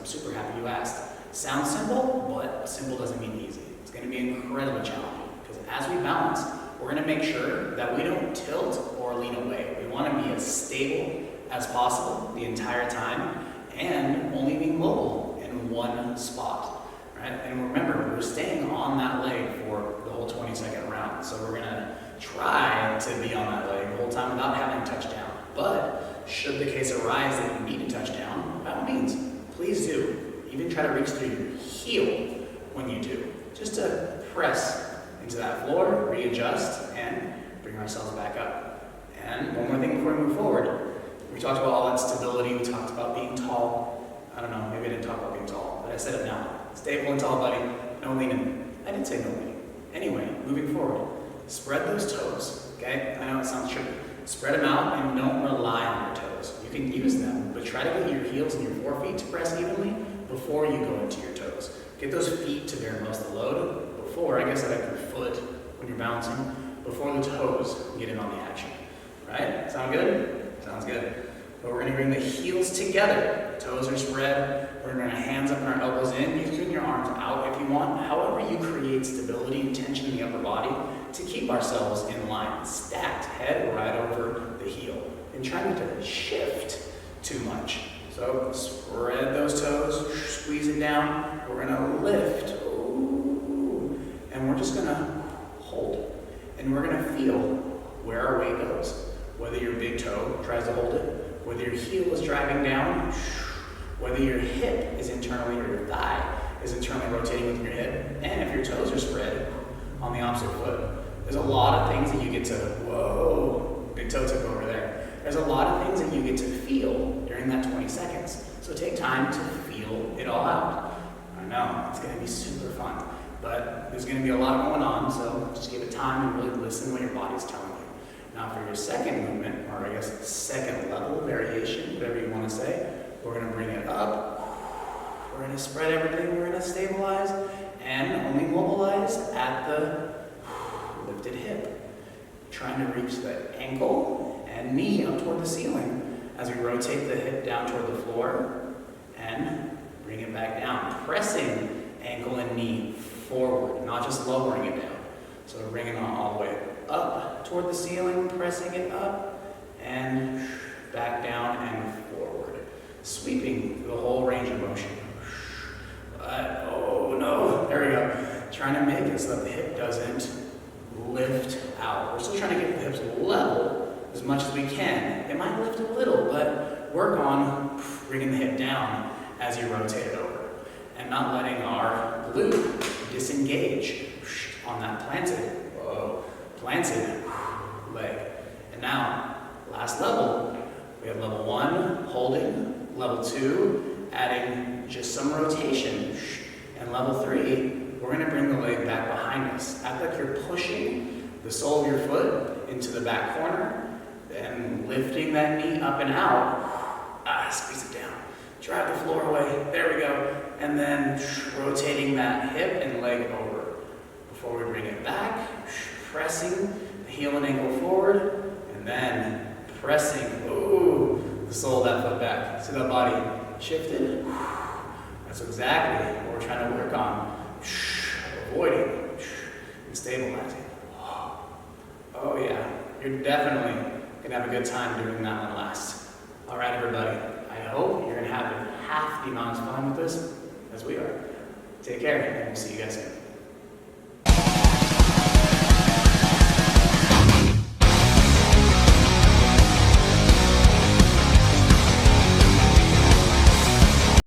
super happy you asked. Sounds simple, but simple doesn't mean easy. It's going to be incredibly challenging because as we balance, we're going to make sure that we don't tilt or lean away. We want to be as stable as possible the entire time and only being mobile in one spot, right? And remember, we're staying on that leg for the whole 20-second round. So we're going to try to be on that leg the whole time without having to touch down. But should the case arise that you need to touch down, by all means, please do. Even try to reach through your heel when you do, just to press into that floor, readjust, and bring ourselves back up. And one more thing before we move forward. We talked about all that stability, we talked about being tall. I don't know, maybe I didn't talk about being tall, but I said it now. Stable and tall, buddy, no leaning. I didn't say no leaning. Anyway, moving forward, spread those toes, okay? I know it sounds tricky. Spread them out and don't rely on your toes. You can use them, but try to get your heels and your forefeet to press evenly before you go into your toes. Get those feet to bear most of the load before, I guess like your foot when you're bouncing, before the toes get in on the action. Right? Sound good? Sounds good. But we're going to bring the heels together. Toes are spread. We're going to hands up and our elbows in. You can bring your arms out if you want. However you create stability and tension in the upper body to keep ourselves in line. Stacked, head right over the heel. And try not to shift too much. So spread those toes, squeeze it down. We're going to lift. Ooh. And we're just going to hold. And we're going to feel where our weight goes. Whether your big toe tries to hold it, whether your heel is driving down, whether your hip is internally or your thigh is internally rotating with your hip, and if your toes are spread on the opposite foot. There's a lot of things that you get to, whoa, big toe took over there. There's a lot of things that you get to feel during that 20 seconds. So take time to feel it all out. I know, it's going to be super fun, but there's going to be a lot going on, so just give it time and really listen to what your body's telling you. Now for your second movement, or I guess second level variation, whatever you want to say, we're going to bring it up. We're going to spread everything. We're going to stabilize and only mobilize at the lifted hip. Trying to reach the ankle and knee up toward the ceiling as we rotate the hip down toward the floor and bring it back down. Pressing ankle and knee forward, not just lowering it down. So we're bringing it all the way up toward the ceiling, pressing it up, and back down and forward. Sweeping the whole range of motion. Oh no, there we go. Trying to make it so that the hip doesn't lift out. We're still trying to get the hips level as much as we can. It might lift a little, but work on bringing the hip down as you rotate it over. And not letting our glute disengage on that planted leg. And now, last level, we have level 1, holding, level 2, adding just some rotation, and level 3, we're going to bring the leg back behind us. Act like you're pushing the sole of your foot into the back corner, and lifting that knee up and out, squeeze it down, drive the floor away, there we go, and then rotating that hip and leg over. Before we bring it back, pressing the heel and ankle forward, and then pressing, the sole of that foot back. See that body shifted? That's exactly what we're trying to work on. Avoiding and stabilizing. Oh yeah, you're definitely going to have a good time doing that one last. All right, everybody. I hope you're going to have half the amount of fun with this as we are. Take care, and we'll see you guys soon.